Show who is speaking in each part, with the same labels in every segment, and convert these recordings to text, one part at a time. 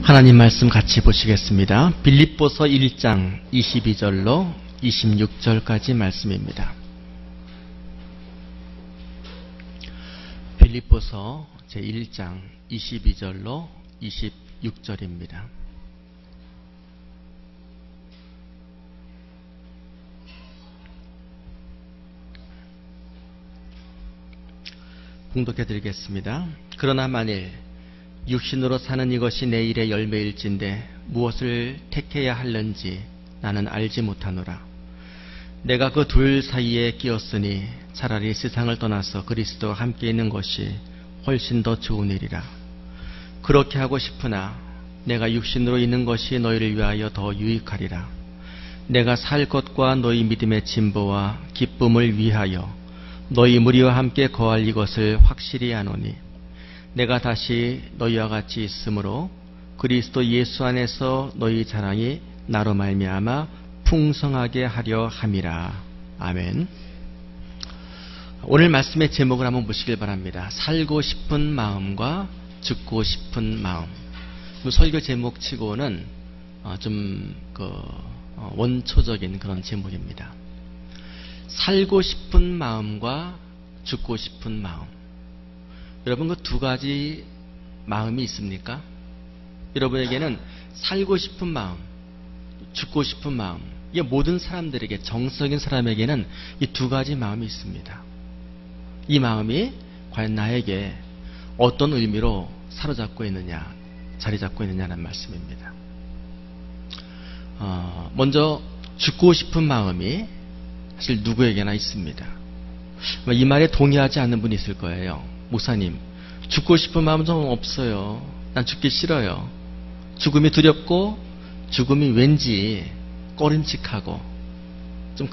Speaker 1: 하나님 말씀 같이 보시겠습니다. 빌립보서 1장 22절로 26절까지 말씀입니다. 빌립보서 제1장 22절로 26절입니다. 봉독해 드리겠습니다. 그러나 만일 육신으로 사는 이것이 내 일의 열매일진데 무엇을 택해야 할는지 나는 알지 못하노라. 내가 그 둘 사이에 끼었으니 차라리 세상을 떠나서 그리스도와 함께 있는 것이 훨씬 더 좋은 일이라. 그렇게 하고 싶으나 내가 육신으로 있는 것이 너희를 위하여 더 유익하리라. 내가 살 것과 너희 믿음의 진보와 기쁨을 위하여 너희 무리와 함께 거할 이것을 확실히 아노니 내가 다시 너희와 같이 있으므로 그리스도 예수 안에서 너희 자랑이 나로 말미암아 풍성하게 하려 함이라. 아멘. 오늘 말씀의 제목을 한번 보시길 바랍니다. 살고 싶은 마음과 죽고 싶은 마음. 설교 제목치고는 좀 원초적인 그런 제목입니다. 살고 싶은 마음과 죽고 싶은 마음. 여러분 그 두 가지 마음이 있습니까? 여러분에게는 살고 싶은 마음, 죽고 싶은 마음, 이게 모든 사람들에게, 정서적인 사람에게는 이 두 가지 마음이 있습니다. 이 마음이 과연 나에게 어떤 의미로 사로잡고 있느냐, 자리 잡고 있느냐는 말씀입니다. 먼저 죽고 싶은 마음이 사실 누구에게나 있습니다. 이 말에 동의하지 않는 분이 있을 거예요. 목사님, 죽고 싶은 마음은 좀 없어요. 난 죽기 싫어요. 죽음이 두렵고 죽음이 왠지 꺼림칙하고 좀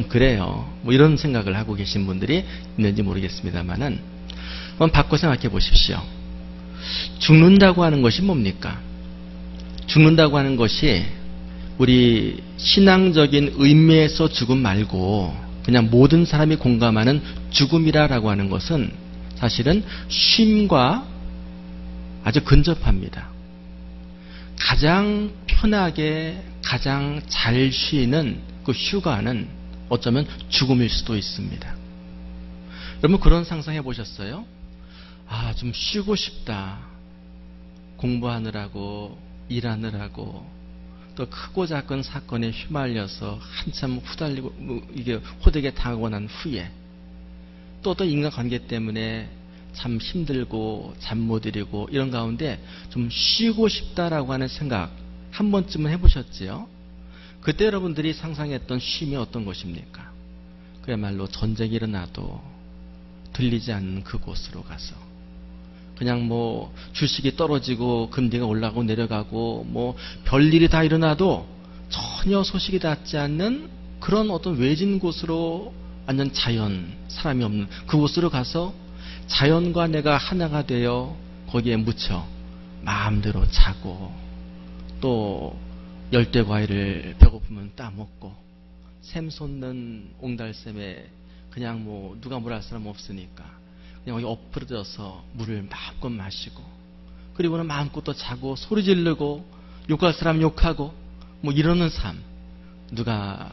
Speaker 1: 그래요. 뭐 이런 생각을 하고 계신 분들이 있는지 모르겠습니다만은 한번 바꿔 생각해 보십시오. 죽는다고 하는 것이 뭡니까? 죽는다고 하는 것이 우리 신앙적인 의미에서 죽음 말고 그냥 모든 사람이 공감하는 죽음이라고 하는 것은 사실은 쉼과 아주 근접합니다. 가장 편하게 가장 잘 쉬는 그 휴가는 어쩌면 죽음일 수도 있습니다. 여러분 그런 상상해 보셨어요? 좀 쉬고 싶다. 공부하느라고 일하느라고 또 크고 작은 사건에 휘말려서 한참 후달리고 이게 호되게 당하고 난 후에 또 어떤 인간관계 때문에 참 힘들고 잠 못 이루고 이런 가운데 좀 쉬고 싶다라고 하는 생각 한 번쯤은 해보셨지요? 그때 여러분들이 상상했던 쉼이 어떤 것입니까? 그야말로 전쟁이 일어나도 들리지 않는 그곳으로 가서 그냥 뭐 주식이 떨어지고 금리가 올라가고 내려가고 뭐 별일이 다 일어나도 전혀 소식이 닿지 않는 그런 어떤 외진 곳으로 완전 자연, 사람이 없는 그곳으로 가서 자연과 내가 하나가 되어 거기에 묻혀 마음대로 자고 또 열대과일을 배고프면 따먹고 샘솟는 옹달샘에 그냥 뭐 누가 뭘 할 사람 없으니까 그냥 거기 엎드려서 물을 마음껏 마시고 그리고는 마음껏 또 자고 소리 지르고 욕할 사람 욕하고 뭐 이러는 삶. 누가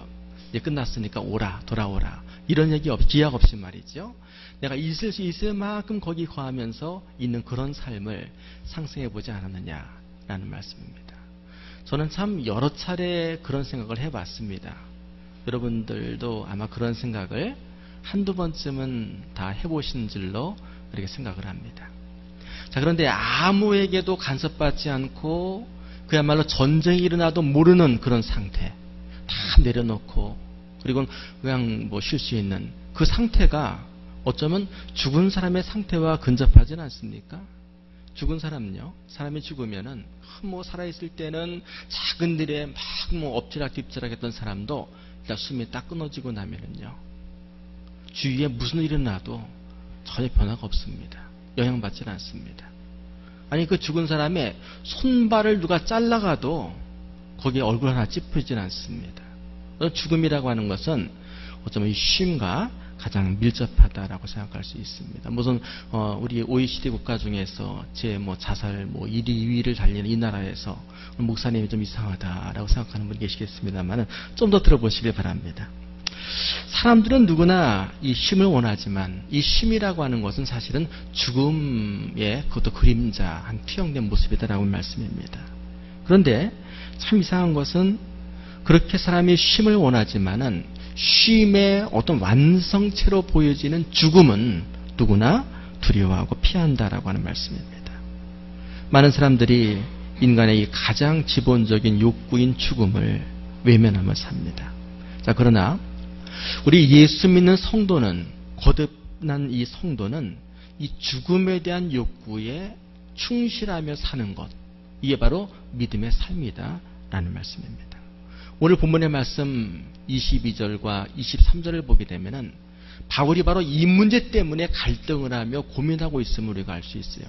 Speaker 1: 이제 끝났으니까 오라 돌아오라 이런 얘기 기약 없이 말이죠. 내가 있을 수 있을 만큼 거기 거하면서 있는 그런 삶을 상상해 보지 않았느냐라는 말씀입니다. 저는 참 여러 차례 그런 생각을 해봤습니다. 여러분들도 아마 그런 생각을 한두 번쯤은 다 해보신 줄로 그렇게 생각을 합니다. 자, 그런데 아무에게도 간섭받지 않고 그야말로 전쟁이 일어나도 모르는 그런 상태 다 내려놓고 그리고 그냥 뭐 쉴 수 있는 그 상태가 어쩌면 죽은 사람의 상태와 근접하진 않습니까? 죽은 사람은요, 사람이 죽으면은 뭐 살아있을 때는 작은 일에 막 뭐 엎치락 뒤치락 했던 사람도 일단 숨이 딱 끊어지고 나면은요, 주위에 무슨 일이 나도 전혀 변화가 없습니다. 영향받지 않습니다. 아니 그 죽은 사람의 손발을 누가 잘라가도 거기에 얼굴 하나 찝히진 않습니다. 죽음이라고 하는 것은 어쩌면 이 쉼과 가장 밀접하다라고 생각할 수 있습니다. 무슨 우리 OECD 국가 중에서 제 자살 1위, 2위를 달리는 이 나라에서 목사님이 좀 이상하다라고 생각하는 분이 계시겠습니다만 좀 더 들어보시길 바랍니다. 사람들은 누구나 이 쉼을 원하지만 이 쉼이라고 하는 것은 사실은 죽음의 그것도 그림자, 한 투영된 모습이다라고 말씀입니다. 그런데 참 이상한 것은 그렇게 사람이 쉼을 원하지만은 쉼의 어떤 완성체로 보여지는 죽음은 누구나 두려워하고 피한다라고 하는 말씀입니다. 많은 사람들이 인간의 이 가장 기본적인 욕구인 죽음을 외면하며 삽니다. 자, 그러나 우리 예수 믿는 성도는, 거듭난 이 성도는 이 죽음에 대한 욕구에 충실하며 사는 것, 이게 바로 믿음의 삶이다라는 말씀입니다. 오늘 본문의 말씀 22절과 23절을 보게 되면은 바울이 바로 이 문제 때문에 갈등을 하며 고민하고 있음을 우리가 알 수 있어요.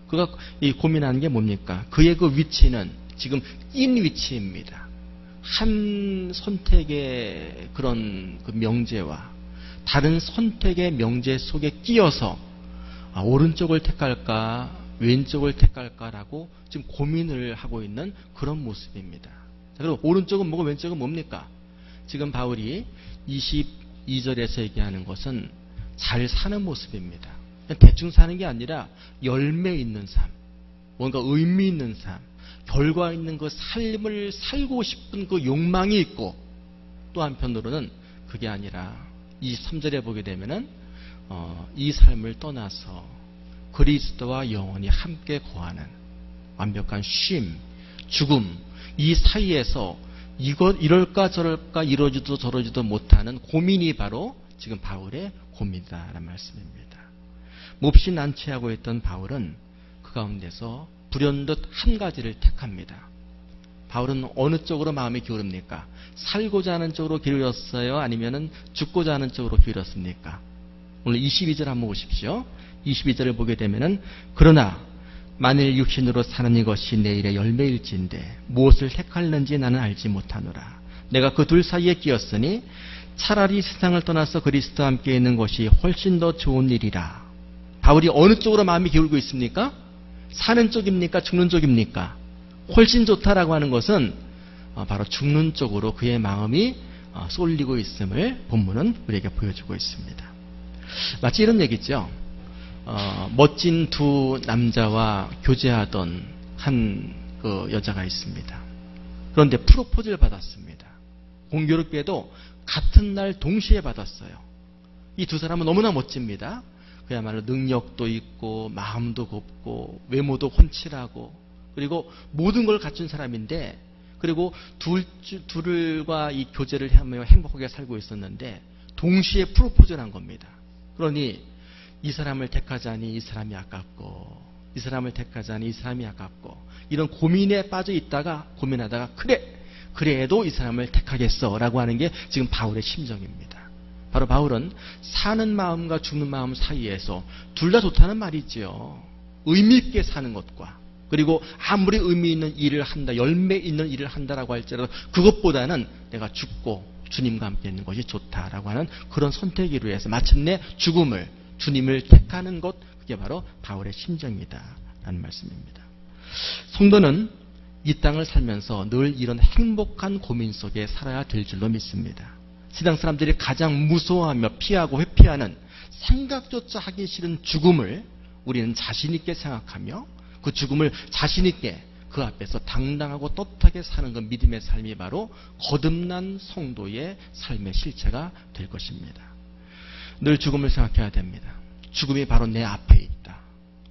Speaker 1: 그가 이 고민하는 게 뭡니까? 그의 그 위치는 지금 인 위치입니다. 한 선택의 그런 그 명제와 다른 선택의 명제 속에 끼어서 오른쪽을 택할까 왼쪽을 택할까라고 지금 고민을 하고 있는 그런 모습입니다. 자, 그럼 오른쪽은 뭐고 왼쪽은 뭡니까? 지금 바울이 22절에서 얘기하는 것은 잘 사는 모습입니다. 그냥 대충 사는 게 아니라 열매 있는 삶, 뭔가 의미 있는 삶, 결과 있는 그 삶을 살고 싶은 그 욕망이 있고, 또 한편으로는 그게 아니라 23절에 보게 되면은 이 삶을 떠나서 그리스도와 영원히 함께 거하는 완벽한 쉼, 죽음, 이 사이에서 이럴까 저럴까 이러지도 저러지도 못하는 고민이 바로 지금 바울의 고민이다라는 말씀입니다. 몹시 난처하고 있던 바울은 그 가운데서 불현듯 한 가지를 택합니다. 바울은 어느 쪽으로 마음이 기울입니까? 살고자 하는 쪽으로 기울였어요? 아니면은 죽고자 하는 쪽으로 기울였습니까? 오늘 22절 한번 보십시오. 22절을 보게 되면은 그러나 만일 육신으로 사는 이것이 내일의 열매일지인데 무엇을 택할는지 나는 알지 못하노라. 내가 그 둘 사이에 끼었으니 차라리 세상을 떠나서 그리스도와 함께 있는 것이 훨씬 더 좋은 일이라. 바울이 어느 쪽으로 마음이 기울고 있습니까? 사는 쪽입니까? 죽는 쪽입니까? 훨씬 좋다라고 하는 것은 바로 죽는 쪽으로 그의 마음이 쏠리고 있음을 본문은 우리에게 보여주고 있습니다. 마치 이런 얘기죠. 멋진 두 남자와 교제하던 한 그 여자가 있습니다. 그런데 프로포즈를 받았습니다. 공교롭게도 같은 날 동시에 받았어요. 이 두 사람은 너무나 멋집니다. 그야말로 능력도 있고 마음도 곱고 외모도 훤칠하고 그리고 모든 걸 갖춘 사람인데, 그리고 둘과 이 교제를 하며 행복하게 살고 있었는데 동시에 프로포즈를 한 겁니다. 그러니 이 사람을 택하자니 이 사람이 아깝고, 이 사람을 택하자니 이 사람이 아깝고, 이런 고민에 빠져 있다가 고민하다가 그래도 이 사람을 택하겠어 라고 하는 게 지금 바울의 심정입니다. 바로 바울은 사는 마음과 죽는 마음 사이에서 둘 다 좋다는 말이지요. 의미 있게 사는 것과, 그리고 아무리 의미 있는 일을 한다, 열매 있는 일을 한다라고 할지라도 그것보다는 내가 죽고 주님과 함께 있는 것이 좋다라고 하는 그런 선택으로 해서 마침내 죽음을, 주님을 택하는 것, 그게 바로 바울의 심정이다라는 말씀입니다. 성도는 이 땅을 살면서 늘 이런 행복한 고민 속에 살아야 될 줄로 믿습니다. 세상 사람들이 가장 무서워하며 피하고 회피하는, 생각조차 하기 싫은 죽음을 우리는 자신 있게 생각하며 그 죽음을 자신 있게 그 앞에서 당당하고 떳하게 사는 그 믿음의 삶이 바로 거듭난 성도의 삶의 실체가 될 것입니다. 늘 죽음을 생각해야 됩니다. 죽음이 바로 내 앞에 있다.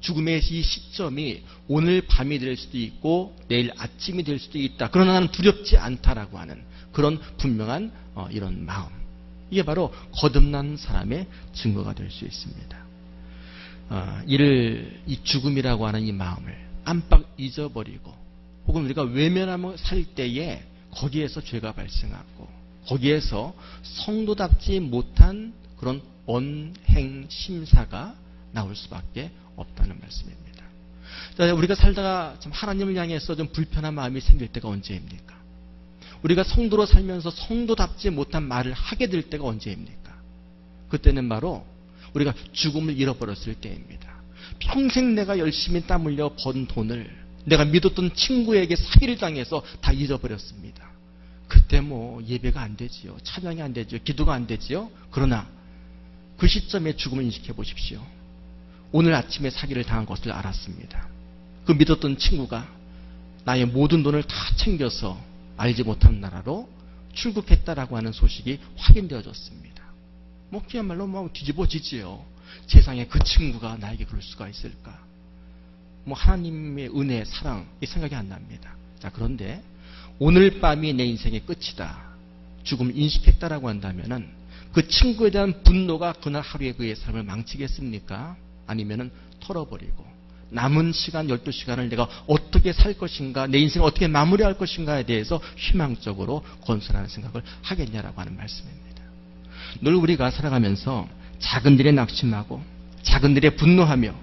Speaker 1: 죽음의 이 시점이 오늘 밤이 될 수도 있고 내일 아침이 될 수도 있다. 그러나 나는 두렵지 않다라고 하는 그런 분명한 이런 마음, 이게 바로 거듭난 사람의 증거가 될 수 있습니다. 이 죽음이라고 하는 이 마음을 깜빡 잊어버리고 혹은 우리가 외면하며 살 때에 거기에서 죄가 발생하고 거기에서 성도답지 못한 그런 언행 심사가 나올 수밖에 없다는 말씀입니다. 우리가 살다가 좀 하나님을 향해서 좀 불편한 마음이 생길 때가 언제입니까? 우리가 성도로 살면서 성도답지 못한 말을 하게 될 때가 언제입니까? 그때는 바로 우리가 죽음을 잃어버렸을 때입니다. 평생 내가 열심히 땀 흘려 번 돈을 내가 믿었던 친구에게 사기를 당해서 다 잃어버렸습니다. 그때 뭐 예배가 안 되지요. 찬양이 안 되지요. 기도가 안 되지요. 그러나 그 시점에 죽음을 인식해 보십시오. 오늘 아침에 사기를 당한 것을 알았습니다. 그 믿었던 친구가 나의 모든 돈을 다 챙겨서 알지 못한 나라로 출국했다라고 하는 소식이 확인되어졌습니다. 뭐 그야말로 뭐 뒤집어지지요. 세상에 그 친구가 나에게 그럴 수가 있을까? 뭐 하나님의 은혜, 사랑 이 생각이 안 납니다. 자, 그런데 오늘 밤이 내 인생의 끝이다. 죽음을 인식했다라고 한다면은 그 친구에 대한 분노가 그날 하루에 그의 삶을 망치겠습니까? 아니면은 털어버리고 남은 시간 12시간을 내가 어떻게 살 것인가, 내 인생을 어떻게 마무리할 것인가에 대해서 희망적으로 건설하는 생각을 하겠냐라고 하는 말씀입니다. 늘 우리가 살아가면서 작은 일에 낙심하고 작은 일에 분노하며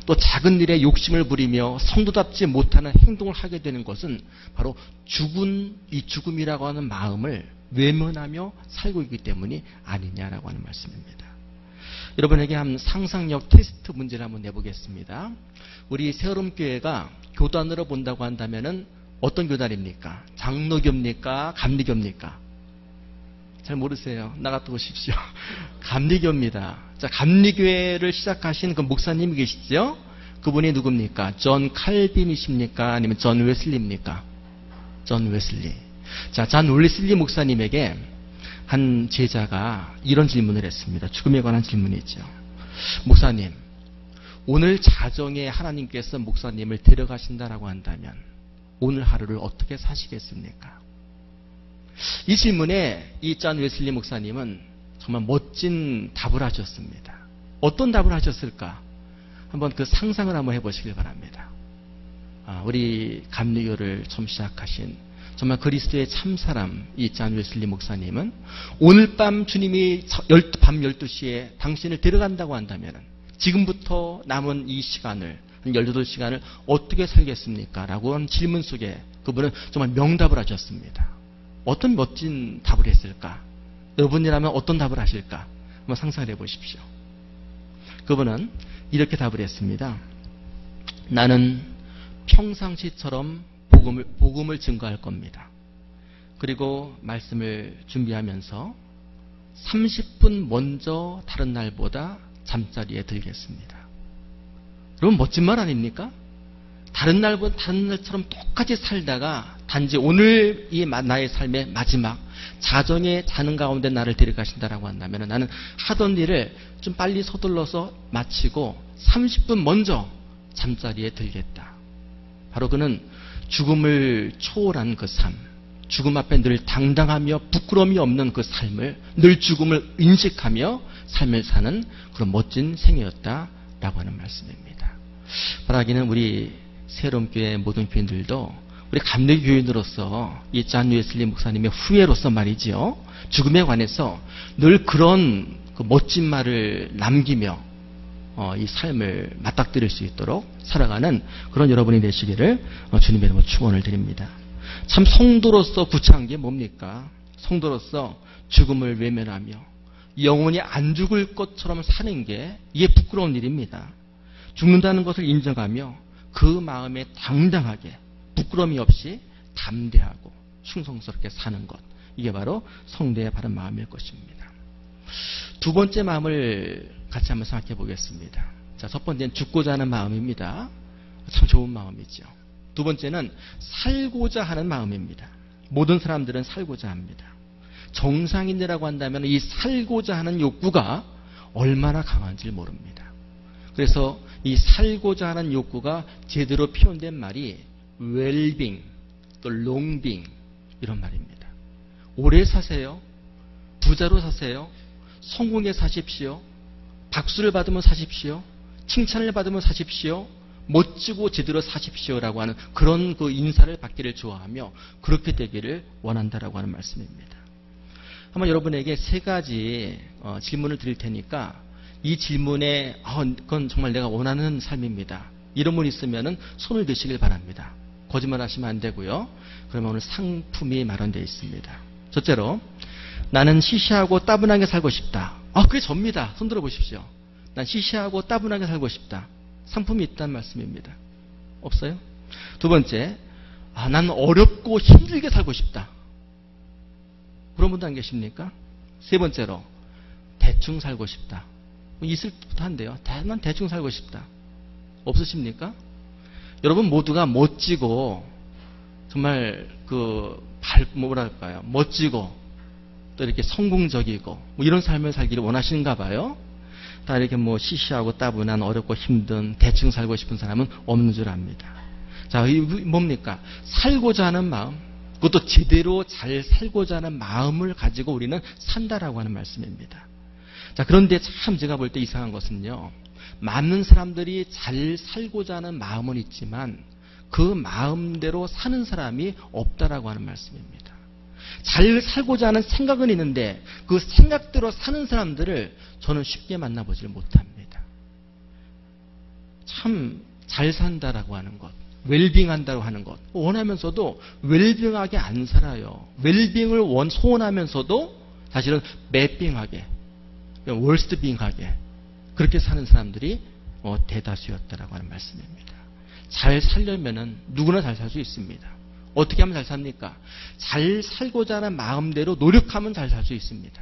Speaker 1: 또 작은 일에 욕심을 부리며 성도답지 못하는 행동을 하게 되는 것은 바로 이 죽음이라고 하는 마음을 외면하며 살고 있기 때문이 아니냐라고 하는 말씀입니다. 여러분에게 한 상상력 테스트 문제를 한번 내보겠습니다. 우리 새얼음교회가 교단으로 본다고 한다면은 어떤 교단입니까? 장로교입니까? 감리교입니까? 잘 모르세요. 나갔다 오십시오. 감리교입니다. 자, 감리교회를 시작하신 그 목사님이 계시죠? 그분이 누굽니까? 존 칼빈이십니까? 아니면 존 웨슬리입니까? 존 웨슬리. 자, 존 웨슬리 목사님에게 한 제자가 이런 질문을 했습니다. 죽음에 관한 질문이죠. 목사님, 오늘 자정에 하나님께서 목사님을 데려가신다라고 한다면 오늘 하루를 어떻게 사시겠습니까? 이 질문에 이 존 웨슬리 목사님은 정말 멋진 답을 하셨습니다. 어떤 답을 하셨을까? 한번 그 상상을 한번 해보시길 바랍니다. 우리 감리교를 처음 시작하신 정말 그리스도의 참사람 이 존 웨슬리 목사님은 오늘 밤 주님이 밤 12시에 당신을 데려간다고 한다면 지금부터 남은 이 시간을 한 18시간을 어떻게 살겠습니까? 라고 하는 질문 속에 그분은 정말 명답을 하셨습니다. 어떤 멋진 답을 했을까? 여러분이라면 어떤 답을 하실까? 한번 상상을 해보십시오. 그분은 이렇게 답을 했습니다. 나는 평상시처럼 복음을 증거할 겁니다. 그리고 말씀을 준비하면서 30분 먼저 다른 날보다 잠자리에 들겠습니다. 여러분 멋진 말 아닙니까? 다른 날처럼 똑같이 살다가 단지 오늘 이 나의 삶의 마지막 자정에 자는 가운데 나를 데려가신다라고 한다면 나는 하던 일을 좀 빨리 서둘러서 마치고 30분 먼저 잠자리에 들겠다. 바로 그는 죽음을 초월한 그 삶, 죽음 앞에 늘 당당하며 부끄러움이 없는 그 삶을 늘 죽음을 인식하며 삶을 사는 그런 멋진 생이었다라고 하는 말씀입니다. 바라기는 우리 새롬교회 모든 교인들도 우리 감리교인으로서 이 존 웨슬리 목사님의 후예로서 말이지요. 죽음에 관해서 늘 그런 그 멋진 말을 남기며 이 삶을 맞닥뜨릴 수 있도록 살아가는 그런 여러분이 되시기를 주님의 이름으로 축원을 드립니다. 참 성도로서 구차한 게 뭡니까? 성도로서 죽음을 외면하며 영원히 안 죽을 것처럼 사는 게 이게 부끄러운 일입니다. 죽는다는 것을 인정하며 그 마음에 당당하게 부끄러움이 없이 담대하고 충성스럽게 사는 것, 이게 바로 성도의 바른 마음일 것입니다. 두 번째 마음을 같이 한번 생각해 보겠습니다. 자, 첫 번째는 죽고자 하는 마음입니다. 참 좋은 마음이죠. 두 번째는 살고자 하는 마음입니다. 모든 사람들은 살고자 합니다. 정상인이라고 한다면 이 살고자 하는 욕구가 얼마나 강한지 모릅니다. 그래서 이 살고자 하는 욕구가 제대로 표현된 말이 well-being, 또 long-being 이런 말입니다. 오래 사세요. 부자로 사세요. 성공에 사십시오. 박수를 받으면 사십시오. 칭찬을 받으면 사십시오. 멋지고 제대로 사십시오라고 하는 그런 그 인사를 받기를 좋아하며 그렇게 되기를 원한다라고 하는 말씀입니다. 한번 여러분에게 세 가지 질문을 드릴 테니까 이 질문에 그건 정말 내가 원하는 삶입니다. 이런 분 있으면 손을 드시길 바랍니다. 거짓말 하시면 안 되고요. 그러면 오늘 상품이 마련되어 있습니다. 첫째로 나는 시시하고 따분하게 살고 싶다. 그게 접니다. 손 들어 보십시오. 난 시시하고 따분하게 살고 싶다. 상품이 있다는 말씀입니다. 없어요? 두 번째, 난 어렵고 힘들게 살고 싶다. 그런 분도 안 계십니까? 세 번째로, 대충 살고 싶다. 있을 듯한데요. 난 대충 살고 싶다. 없으십니까? 여러분 모두가 멋지고 정말 뭐랄까요? 멋지고 또 이렇게 성공적이고 이런 삶을 살기를 원하시는가 봐요. 다 이렇게 시시하고 따분한 어렵고 힘든 대충 살고 싶은 사람은 없는 줄 압니다. 자, 이게 뭡니까? 살고자 하는 마음, 그것도 제대로 잘 살고자 하는 마음을 가지고 우리는 산다라고 하는 말씀입니다. 자, 그런데 참 제가 볼 때 이상한 것은요, 많은 사람들이 잘 살고자 하는 마음은 있지만 그 마음대로 사는 사람이 없다라고 하는 말씀입니다. 잘 살고자 하는 생각은 있는데 그 생각대로 사는 사람들을 저는 쉽게 만나보질 못합니다. 참 잘 산다라고 하는 것, 웰빙한다고 하는 것 원하면서도 웰빙하게 안 살아요. 웰빙을 소원하면서도 사실은 배빙하게, 월스트빙하게 그렇게 사는 사람들이 대다수였다라고 하는 말씀입니다. 잘 살려면은 누구나 잘 살 수 있습니다. 어떻게 하면 잘 삽니까? 잘 살고자 하는 마음대로 노력하면 잘 살 수 있습니다.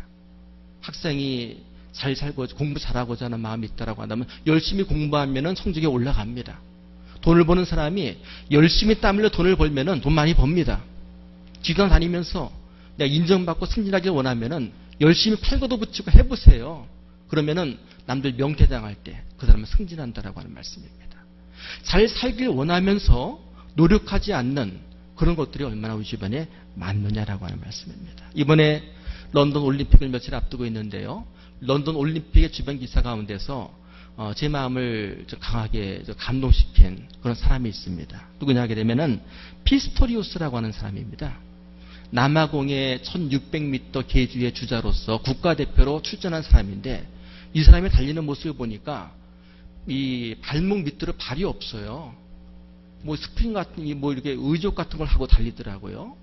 Speaker 1: 학생이 잘 살고 공부 잘하고자 하는 마음이 있다라고 한다면 열심히 공부하면은 성적이 올라갑니다. 돈을 버는 사람이 열심히 땀 흘려 돈을 벌면은 돈 많이 법니다. 기관 다니면서 내가 인정받고 승진하길 원하면은 열심히 팔고도 붙이고 해보세요. 그러면은 남들 명퇴당할 때 그 사람은 승진한다라고 하는 말씀입니다. 잘 살길 원하면서 노력하지 않는 그런 것들이 얼마나 우리 주변에 많느냐라고 하는 말씀입니다. 이번에 런던 올림픽을 며칠 앞두고 있는데요. 런던 올림픽의 주변 기사 가운데서 제 마음을 강하게 감동시킨 그런 사람이 있습니다. 누구냐 하게 되면은 피스토리우스라고 하는 사람입니다. 남아공의 1600m 계주의 주자로서 국가대표로 출전한 사람인데 이 사람이 달리는 모습을 보니까 이 발목 밑으로 발이 없어요. 스프링 같은 이렇게 의족 같은 걸 하고 달리더라고요.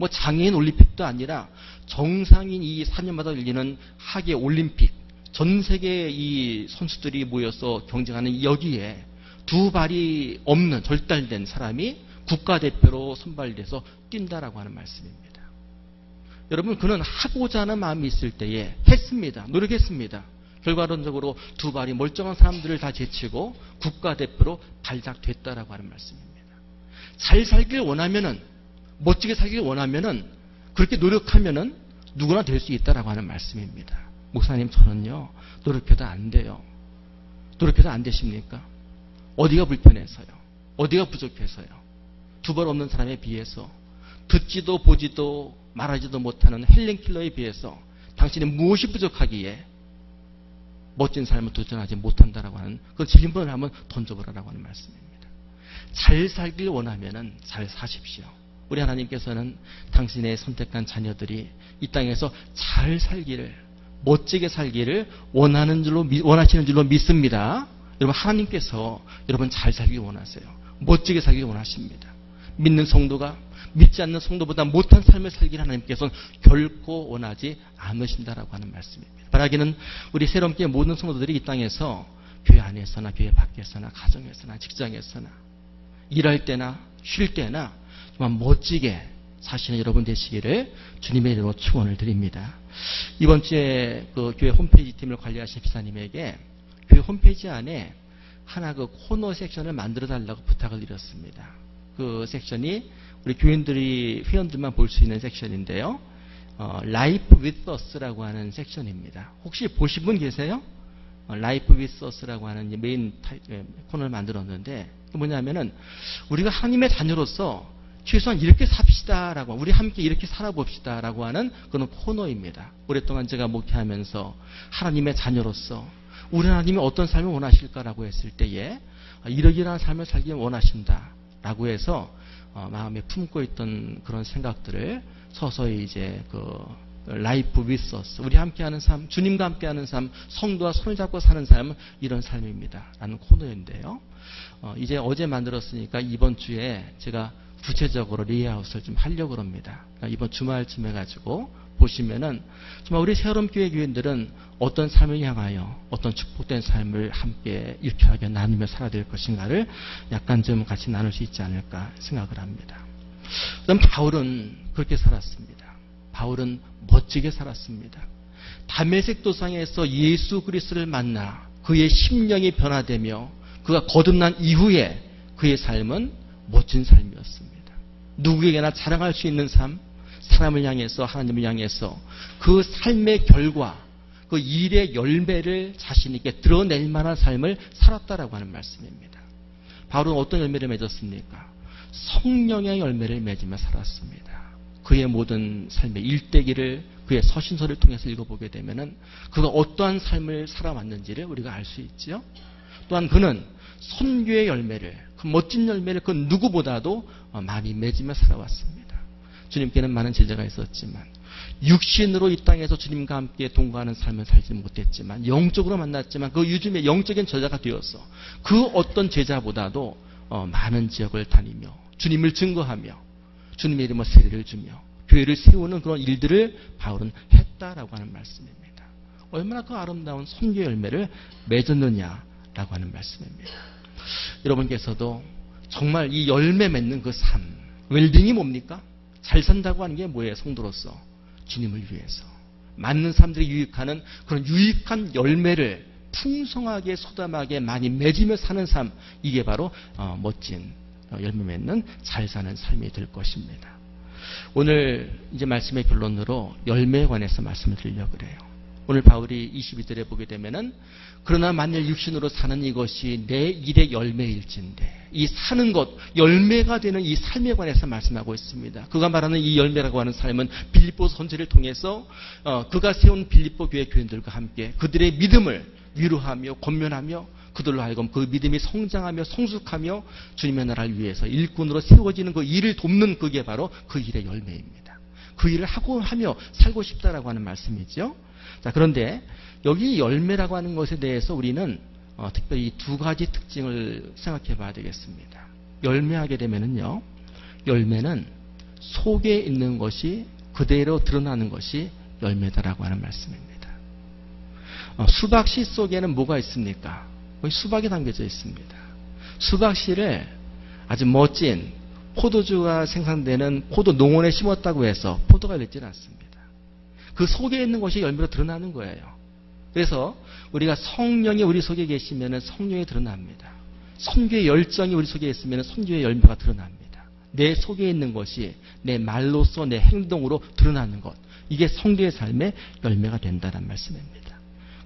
Speaker 1: 장애인 올림픽도 아니라 정상인 이 4년마다 열리는 하계 올림픽 전 세계 이 선수들이 모여서 경쟁하는 여기에 두 발이 없는 절단된 사람이 국가대표로 선발돼서 뛴다라고 하는 말씀입니다. 여러분, 그는 하고자 하는 마음이 있을 때에 했습니다. 노력했습니다. 결과론적으로 두 발이 멀쩡한 사람들을 다 제치고 국가대표로 발탁됐다라고 하는 말씀입니다. 잘 살길 원하면은, 멋지게 살길 원하면은, 그렇게 노력하면은 누구나 될 수 있다라고 하는 말씀입니다. 목사님, 저는요, 노력해도 안 돼요. 노력해도 안 되십니까? 어디가 불편해서요? 어디가 부족해서요? 두 발 없는 사람에 비해서, 듣지도 보지도 말하지도 못하는 헬렌 킬러에 비해서 당신이 무엇이 부족하기에 멋진 삶을 도전하지 못한다라고 하는 그 질문을 한번 던져보라라고 하는 말씀입니다. 잘 살길 원하면은 잘 사십시오. 우리 하나님께서는 당신의 선택한 자녀들이 이 땅에서 잘 살기를, 멋지게 살기를 원하시는 줄로 믿습니다. 여러분, 하나님께서 여러분 잘 살길 원하세요. 멋지게 살길 원하십니다. 믿는 성도가 믿지 않는 성도보다 못한 삶을 살기를 하나님께서는 결코 원하지 않으신다라고 하는 말씀입니다. 바라기는 우리 새롭게 모든 성도들이 이 땅에서 교회 안에서나 교회 밖에서나 가정에서나 직장에서나 일할 때나 쉴 때나 정말 멋지게 사시는 여러분 되시기를 주님의 이름으로 축원을 드립니다. 이번 주에 그 교회 홈페이지 팀을 관리하신 집사님에게 교회 홈페이지 안에 하나 코너 섹션을 만들어 달라고 부탁을 드렸습니다. 그 섹션이 우리 교인들이 회원들만 볼 수 있는 섹션인데요. Life with Us라고 하는 섹션입니다. 혹시 보신 분 계세요? Life with Us라고 하는 메인 코너를 만들었는데 그게 뭐냐면은 우리가 하나님의 자녀로서 최소한 이렇게 삽시다라고, 우리 함께 이렇게 살아봅시다라고 하는 그런 코너입니다. 오랫동안 제가 목회하면서 하나님의 자녀로서 우리 하나님이 어떤 삶을 원하실까라고 했을 때에 이러이러한 삶을 살기 원하신다라고 해서 마음에 품고 있던 그런 생각들을 서서히 이제 라이프 위스 어스, 우리 함께하는 삶, 주님과 함께하는 삶, 성도와 손을 잡고 사는 삶은 이런 삶입니다 라는 코너인데요. 이제 어제 만들었으니까 이번 주에 제가 구체적으로 레이아웃을 좀 하려고 합니다. 이번 주말쯤 해가지고 보시면은 정말 우리 새여름교회 교인들은 어떤 삶을 향하여 어떤 축복된 삶을 함께 유쾌하게 나누며 살아야 될 것인가를 약간 좀 같이 나눌 수 있지 않을까 생각을 합니다. 그럼 바울은 그렇게 살았습니다. 바울은 멋지게 살았습니다. 다메섹 도상에서 예수 그리스도를 만나 그의 심령이 변화되며 그가 거듭난 이후에 그의 삶은 멋진 삶이었습니다. 누구에게나 자랑할 수 있는 삶, 사람을 향해서, 하나님을 향해서 그 삶의 결과, 그 일의 열매를 자신 있게 드러낼 만한 삶을 살았다라고 하는 말씀입니다. 바울은 어떤 열매를 맺었습니까? 성령의 열매를 맺으며 살았습니다. 그의 모든 삶의 일대기를 그의 서신서를 통해서 읽어보게 되면은 그가 어떠한 삶을 살아왔는지를 우리가 알 수 있지요. 또한 그는 선교의 열매를, 그 멋진 열매를 그 누구보다도 많이 맺으며 살아왔습니다. 주님께는 많은 제자가 있었지만 육신으로 이 땅에서 주님과 함께 동거하는 삶을 살지 못했지만 영적으로 만났지만 그 요즘에 영적인 저자가 되어서 그 어떤 제자보다도 많은 지역을 다니며 주님을 증거하며 주님의 이름으로 세례를 주며 교회를 세우는 그런 일들을 바울은 했다라고 하는 말씀입니다. 얼마나 그 아름다운 선교 열매를 맺었느냐라고 하는 말씀입니다. 여러분께서도 정말 이 열매 맺는 그 삶, 웰빙이 뭡니까? 잘 산다고 하는 게 뭐예요? 성도로서 주님을 위해서 많은 사람들이 유익하는 그런 유익한 열매를 풍성하게 소담하게 많이 맺으며 사는 삶, 이게 바로 멋진 열매 맺는 잘 사는 삶이 될 것입니다. 오늘 이제 말씀의 결론으로 열매에 관해서 말씀을 드리려고 그래요. 오늘 바울이 22절에 보게 되면은 그러나 만일 육신으로 사는 이것이 내 일의 열매일진데, 이 사는 것, 열매가 되는 이 삶에 관해서 말씀하고 있습니다. 그가 말하는 이 열매라고 하는 삶은 빌립보 선지를 통해서 그가 세운 빌립보 교회 교인들과 함께 그들의 믿음을 위로하며 권면하며 그들로 하여금 그 믿음이 성장하며 성숙하며 주님의 나라를 위해서 일꾼으로 세워지는 그 일을 돕는 그게 바로 그 일의 열매입니다. 그 일을 하며 살고 싶다라고 하는 말씀이죠. 자, 그런데 여기 열매라고 하는 것에 대해서 우리는 특별히 두 가지 특징을 생각해 봐야 되겠습니다. 열매하게 되면은요, 열매는 속에 있는 것이 그대로 드러나는 것이 열매다라고 하는 말씀입니다. 수박씨 속에는 뭐가 있습니까? 거기 수박이 담겨져 있습니다. 수박씨를 아주 멋진 포도주가 생산되는 포도 농원에 심었다고 해서 포도가 되지는 않습니다. 그 속에 있는 것이 열매로 드러나는 거예요. 그래서 우리가 성령이 우리 속에 계시면 성령이 드러납니다. 선교의 열정이 우리 속에 있으면 선교의 열매가 드러납니다. 내 속에 있는 것이 내 말로서 내 행동으로 드러나는 것, 이게 성도의 삶의 열매가 된다는 말씀입니다.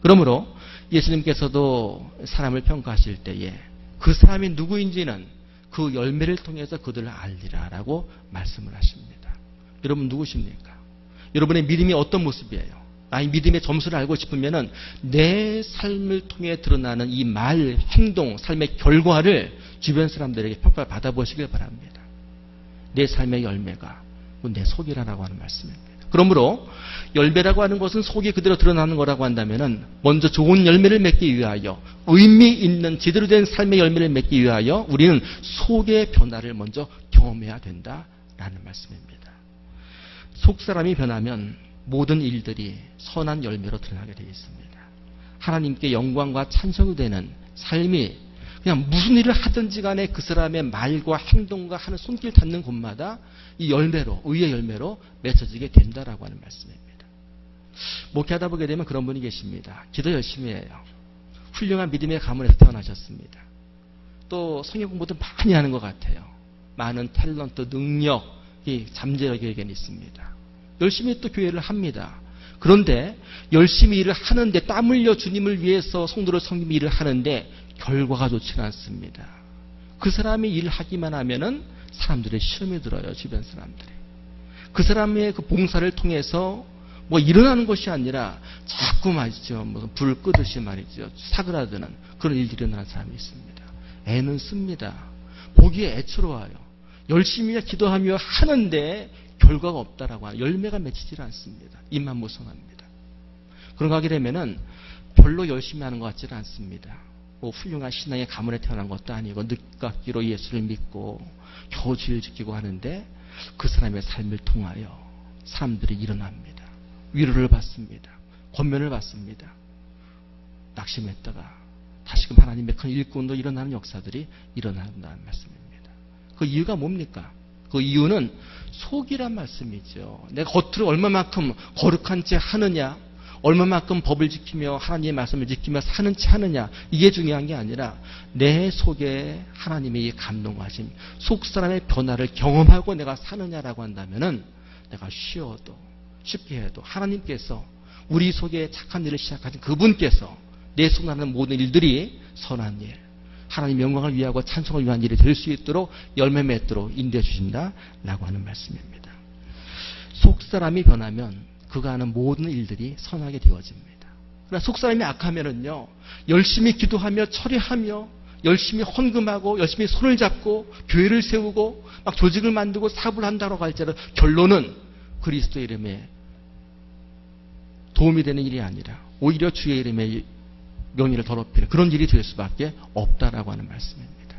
Speaker 1: 그러므로 예수님께서도 사람을 평가하실 때에 그 사람이 누구인지는 그 열매를 통해서 그들을 알리라라고 말씀을 하십니다. 여러분 누구십니까? 여러분의 믿음이 어떤 모습이에요? 나의 믿음의 점수를 알고 싶으면은 내 삶을 통해 드러나는 이 말, 행동, 삶의 결과를 주변 사람들에게 평가를 받아보시길 바랍니다. 내 삶의 열매가 내 속이라고 하는 말씀입니다. 그러므로 열매라고 하는 것은 속이 그대로 드러나는 거라고 한다면은 먼저 좋은 열매를 맺기 위하여, 의미 있는 제대로 된 삶의 열매를 맺기 위하여 우리는 속의 변화를 먼저 경험해야 된다라는 말씀입니다. 속 사람이 변하면 모든 일들이 선한 열매로 드러나게 되어 있습니다. 하나님께 영광과 찬송이 되는 삶이 그냥 무슨 일을 하든지 간에 그 사람의 말과 행동과 하는 손길 닿는 곳마다 이 열매로, 의의 열매로 맺혀지게 된다라고 하는 말씀입니다. 목회하다 보게 되면 그런 분이 계십니다. 기도 열심히 해요. 훌륭한 믿음의 가문에서 태어나셨습니다. 또 성경 공부도 많이 하는 것 같아요. 많은 탤런트, 능력이 잠재력에게는 있습니다. 열심히 또 교회를 합니다. 그런데 열심히 일을 하는데, 땀 흘려 주님을 위해서 성도를 섬기며 일을 하는데 결과가 좋지는 않습니다. 그 사람이 일하기만 하면은 사람들의 시험에 들어요. 주변 사람들이. 그 사람의 그 봉사를 통해서 뭐 일어나는 것이 아니라 자꾸 말이죠. 무슨 불 끄듯이 말이죠. 사그라드는 그런 일들이 일어나는 사람이 있습니다. 애는 씁니다. 보기에 애처로워요. 열심히 기도하며 하는데 결과가 없다라고 하는, 열매가 맺히질 않습니다. 입만 무성합니다. 그런 거 하게 되면은 별로 열심히 하는 것 같지는 않습니다. 뭐 훌륭한 신앙의 가문에 태어난 것도 아니고 늦깎이로 예수를 믿고 겨우 주의를 지키고 하는데 그 사람의 삶을 통하여 사람들이 일어납니다. 위로를 받습니다. 권면을 받습니다. 낙심했다가 다시금 하나님의 큰 일꾼도 일어나는 역사들이 일어난다는 말씀입니다. 그 이유가 뭡니까? 그 이유는 속이란 말씀이죠. 내가 겉으로 얼마만큼 거룩한 채 하느냐, 얼마만큼 법을 지키며 하나님의 말씀을 지키며 사는 채 하느냐, 이게 중요한 게 아니라 내 속에 하나님의 이 감동하심, 속사람의 변화를 경험하고 내가 사느냐라고 한다면은 내가 쉽게 해도 하나님께서 우리 속에 착한 일을 시작하신 그분께서 내 속에 하는 모든 일들이 선한 일, 하나님 영광을 위하고 찬송을 위한 일이 될 수 있도록 열매 맺도록 인도해 주신다라고 하는 말씀입니다. 속사람이 변하면 그가 하는 모든 일들이 선하게 되어집니다. 그러나 속사람이 악하면은요, 열심히 기도하며 처리하며 열심히 헌금하고 열심히 손을 잡고 교회를 세우고 막 조직을 만들고 사업을 한다고 할지라도 결론은 그리스도의 이름에 도움이 되는 일이 아니라 오히려 주의 이름에 명예를 더럽히는 그런 일이 될 수밖에 없다라고 하는 말씀입니다.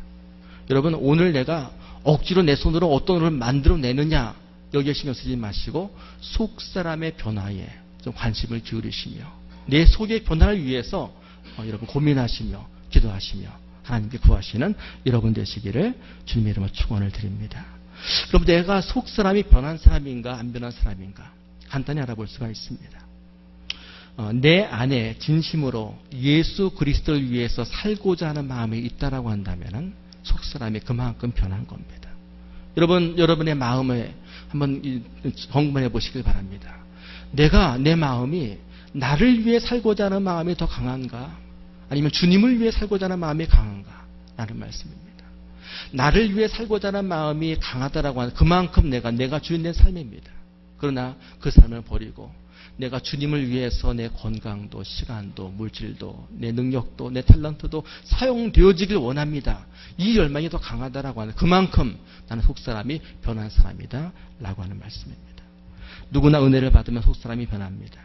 Speaker 1: 여러분, 오늘 내가 억지로 내 손으로 어떤 것을 만들어내느냐 여기에 신경 쓰지 마시고 속사람의 변화에 좀 관심을 기울이시며 내 속의 변화를 위해서 여러분 고민하시며 기도하시며 하나님께 구하시는 여러분 되시기를 주님의 이름으로 축원을 드립니다. 그럼 내가 속사람이 변한 사람인가 안 변한 사람인가 간단히 알아볼 수가 있습니다. 내 안에 진심으로 예수 그리스도를 위해서 살고자 하는 마음이 있다라고 한다면 속사람이 그만큼 변한 겁니다. 여러분의 마음에 한번 점검해 보시길 바랍니다. 내 마음이 나를 위해 살고자 하는 마음이 더 강한가? 아니면 주님을 위해 살고자 하는 마음이 강한가? 라는 말씀입니다. 나를 위해 살고자 하는 마음이 강하다라고 하는 그만큼 내가 주인된 삶입니다. 그러나 그 삶을 버리고 내가 주님을 위해서 내 건강도 시간도 물질도 내 능력도 내 탤런트도 사용되어지길 원합니다. 이 열망이 더 강하다라고 하는 그만큼 나는 속사람이 변한 사람이다 라고 하는 말씀입니다. 누구나 은혜를 받으면 속사람이 변합니다.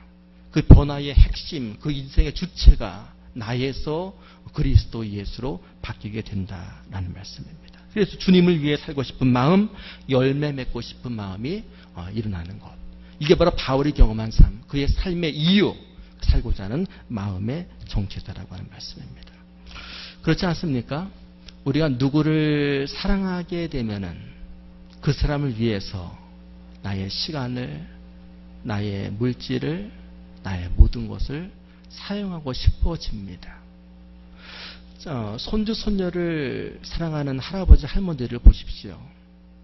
Speaker 1: 그 변화의 핵심, 그 인생의 주체가 나에서 그리스도 예수로 바뀌게 된다라는 말씀입니다. 그래서 주님을 위해 살고 싶은 마음, 열매 맺고 싶은 마음이 일어나는 것. 이게 바로 바울이 경험한 삶, 그의 삶의 이유, 살고자 하는 마음의 정체다라고 하는 말씀입니다. 그렇지 않습니까? 우리가 누구를 사랑하게 되면은 그 사람을 위해서 나의 시간을, 나의 물질을, 나의 모든 것을 사용하고 싶어집니다. 손주, 손녀를 사랑하는 할아버지, 할머니들을 보십시오.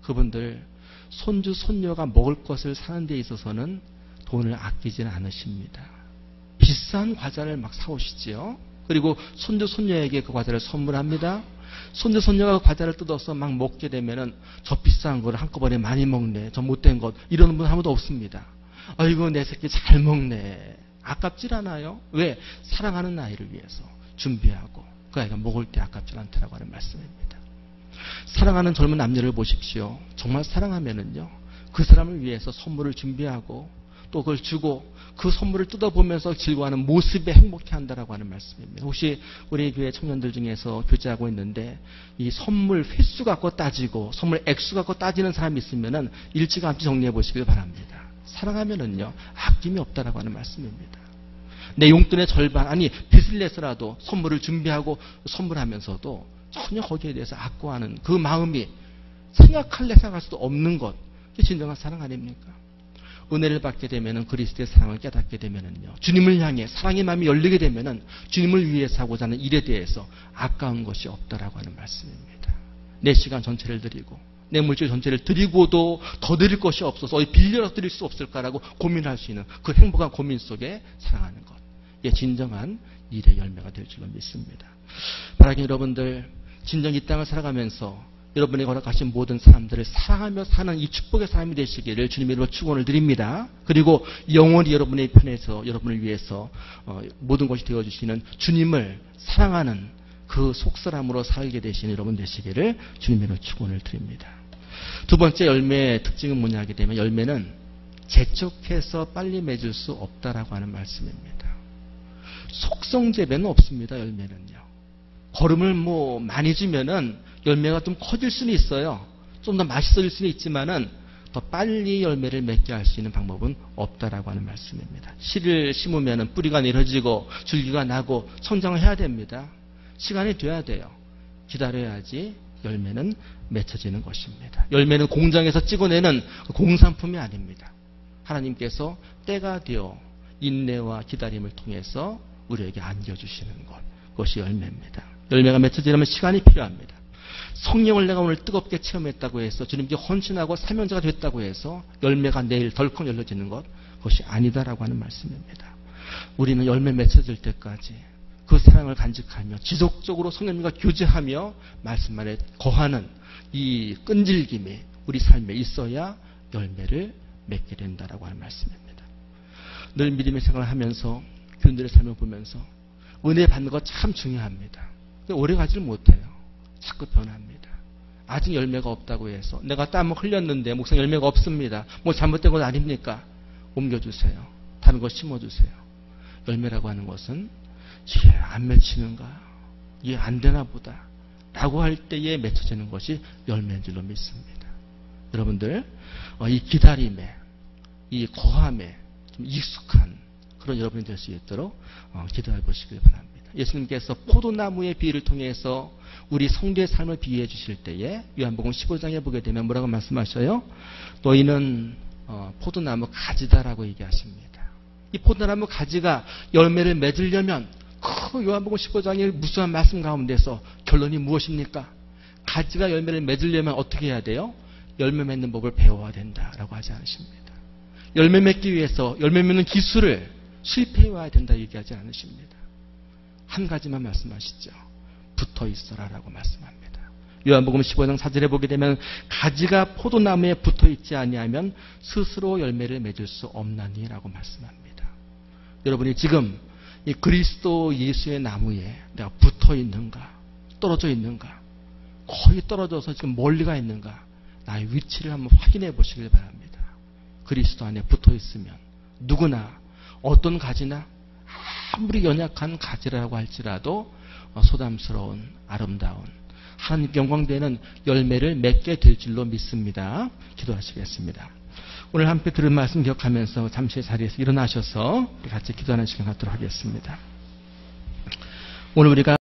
Speaker 1: 그분들 손주, 손녀가 먹을 것을 사는 데 있어서는 돈을 아끼지는 않으십니다. 비싼 과자를 막 사오시지요. 그리고 손주, 손녀에게 그 과자를 선물합니다. 손주, 손녀가 그 과자를 뜯어서 막 먹게 되면은 저 비싼 거를 한꺼번에 많이 먹네, 저 못된 것, 이러는 분 아무도 없습니다. 아이고, 내 새끼 잘 먹네. 아깝질 않아요? 왜? 사랑하는 아이를 위해서 준비하고 그 아이가 먹을 때 아깝지 않다라고 하는 말씀입니다. 사랑하는 젊은 남녀를 보십시오. 정말 사랑하면은요, 그 사람을 위해서 선물을 준비하고 또 그걸 주고 그 선물을 뜯어보면서 즐거워하는 모습에 행복해 한다라고 하는 말씀입니다. 혹시 우리 교회 청년들 중에서 교제하고 있는데 이 선물 횟수 갖고 따지고 선물 액수 갖고 따지는 사람이 있으면은 일찌감치 정리해 보시길 바랍니다. 사랑하면은요, 아낌이 없다라고 하는 말씀입니다. 내 용돈의 절반, 아니 빚을 내서라도 선물을 준비하고 선물하면서도 전혀 거기에 대해서 악구하는 그 마음이 생각할 수도 없는 것, 그게 진정한 사랑 아닙니까? 은혜를 받게 되면은 그리스도의 사랑을 깨닫게 되면은요, 주님을 향해 사랑의 마음이 열리게 되면은 주님을 위해서 하고자 하는 일에 대해서 아까운 것이 없다라고 하는 말씀입니다. 내 시간 전체를 드리고 내 물질 전체를 드리고도 더 드릴 것이 없어서 어디 빌려서 드릴 수 없을까라고 고민할 수 있는 그 행복한 고민 속에 사랑하는 것, 이게 진정한 일의 열매가 될 줄로 믿습니다. 바라기 여러분들, 진정 이 땅을 살아가면서 여러분이 걸어가신 모든 사람들을 사랑하며 사는 이 축복의 삶이 되시기를 주님의 이름으로 축원을 드립니다. 그리고 영원히 여러분의 편에서 여러분을 위해서 모든 것이 되어주시는 주님을 사랑하는 그 속사람으로 살게 되시는 여러분 되시기를 주님의 이름으로 축원을 드립니다. 두 번째 열매의 특징은 뭐냐 하게 되면 열매는 재촉해서 빨리 맺을 수 없다라고 하는 말씀입니다. 속성재배는 없습니다. 열매는요. 거름을 많이 주면은 열매가 좀 커질 수는 있어요. 좀 더 맛있어질 수는 있지만은 더 빨리 열매를 맺게 할 수 있는 방법은 없다라고 하는 말씀입니다. 씨를 심으면 뿌리가 내려지고 줄기가 나고 성장을 해야 됩니다. 시간이 돼야 돼요. 기다려야지 열매는 맺혀지는 것입니다. 열매는 공장에서 찍어내는 공산품이 아닙니다. 하나님께서 때가 되어 인내와 기다림을 통해서 우리에게 안겨주시는 것, 그것이 열매입니다. 열매가 맺혀지려면 시간이 필요합니다. 성령을 내가 오늘 뜨겁게 체험했다고 해서 주님께 헌신하고 사명자가 됐다고 해서 열매가 내일 덜컥 열려지는 것, 그것이 아니다라고 하는 말씀입니다. 우리는 열매 맺혀질 때까지 그 사랑을 간직하며 지속적으로 성령님과 교제하며 말씀 안에 거하는 이 끈질김이 우리 삶에 있어야 열매를 맺게 된다라고 하는 말씀입니다. 늘 믿음의 생활을 하면서 교인들의 삶을 보면서 은혜 받는 것 참 중요합니다. 오래 가지를 못해요. 자꾸 변합니다. 아직 열매가 없다고 해서 내가 땀을 흘렸는데 목상 열매가 없습니다. 뭐 잘못된 건 아닙니까? 옮겨주세요. 다른 거 심어주세요. 열매라고 하는 것은 이게 안 맺히는가? 이게 안 되나 보다 라고 할 때에 맺혀지는 것이 열매인 줄로 믿습니다. 여러분들 이 기다림에 이 거함에 좀 익숙한 그런 여러분이 될 수 있도록 기도해 보시길 바랍니다. 예수님께서 포도나무의 비유를 통해서 우리 성도의 삶을 비유해 주실 때에 요한복음 15장에 보게 되면 뭐라고 말씀하셔요? 너희는 포도나무 가지다라고 얘기하십니다. 이 포도나무 가지가 열매를 맺으려면 그 요한복음 15장의 무수한 말씀 가운데서 결론이 무엇입니까? 가지가 열매를 맺으려면 어떻게 해야 돼요? 열매 맺는 법을 배워야 된다라고 하지 않으십니다. 열매 맺기 위해서 열매 맺는 기술을 수입해 와야 된다 얘기하지 않으십니다. 한 가지만 말씀하시죠. 붙어 있어라라고 말씀합니다. 요한복음 15장 4절에 보게 되면 가지가 포도나무에 붙어 있지 아니하면 스스로 열매를 맺을 수 없나니라고 말씀합니다. 여러분이 지금 이 그리스도 예수의 나무에 내가 붙어 있는가? 떨어져 있는가? 거의 떨어져서 지금 멀리가 있는가? 나의 위치를 한번 확인해 보시길 바랍니다. 그리스도 안에 붙어 있으면 누구나 어떤 가지나 아무리 연약한 가지라고 할지라도 소담스러운 아름다운 하나님 영광되는 열매를 맺게 될 줄로 믿습니다. 기도하시겠습니다. 오늘 함께 들은 말씀 기억하면서 잠시 자리에서 일어나셔서 같이 기도하는 시간 갖도록 하겠습니다. 오늘 우리가